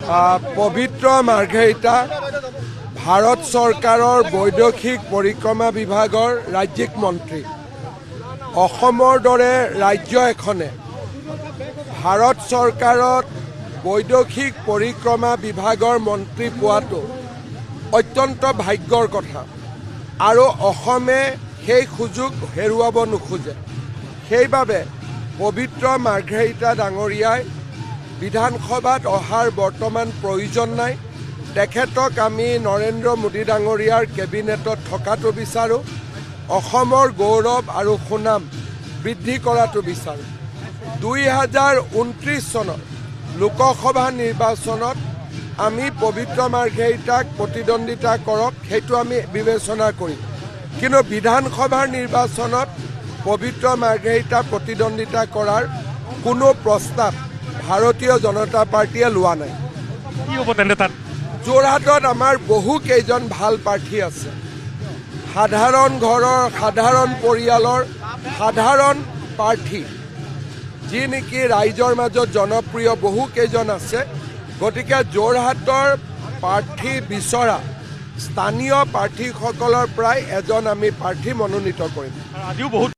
পবিত্ৰ মাৰ্ঘেৰিটা ভাৰত চৰকাৰৰ বৈদেশিক পৰিক্ৰমা বিভাগৰ ৰাজ্যিক মন্ত্ৰী। অসমৰ দৰে ৰাজ্য এখনে ভাৰত চৰকাৰত বৈদেশিক পৰিক্ৰমা বিভাগৰ মন্ত্ৰী পোৱাটো অত্যন্ত ভাগ্যৰ কথা আৰু অসমে সেই সুযোগ হেৰুৱাব নোখোজে। সেইবাবে পবিত্ৰ মাৰ্ঘেৰিটা ডাঙৰীয়াই বিধানসভাত অহাৰ বৰ্তমান প্ৰয়োজন নাই। তেখেতক আমি নৰেন্দ্ৰ মোদী ডাঙৰীয়াৰ কেবিনেটত থকাটো বিচাৰোঁ। অসমৰ গৌৰৱ আৰু সুনাম বৃদ্ধি কৰাটো বিচাৰোঁ। 2029 চনৰ লোকসভা নিৰ্বাচনত আমি পবিত্ৰ মাৰ্ঘেৰিটাক প্ৰতিদ্বন্দ্বিতা কৰক, সেইটো আমি বিবেচনা কৰিম। কিন্তু বিধানসভাৰ নিৰ্বাচনত পবিত্ৰ মাৰ্ঘেৰিটা প্ৰতিদ্বন্দ্বিতা কৰাৰ কোনো প্ৰস্তাৱ ভাৰতীয় জনতা পাৰ্টীয়ে লোৱা নাই। কি হ'ব তেন্তে তাত? যোৰহাটত আমাৰ বহু কেইজন ভাল প্ৰাৰ্থী আছে। সাধাৰণ ঘৰৰ, সাধাৰণ পৰিয়ালৰ, সাধাৰণ প্ৰাৰ্থী যি নেকি ৰাইজৰ মাজত জনপ্ৰিয় বহু কেইজন আছে। গতিকে যোৰহাটৰ প্ৰাৰ্থী বিচৰা স্থানীয় প্ৰাৰ্থীসকলৰ পৰাই এজন আমি প্ৰাৰ্থী মনোনীত কৰিম। আজিও বহুত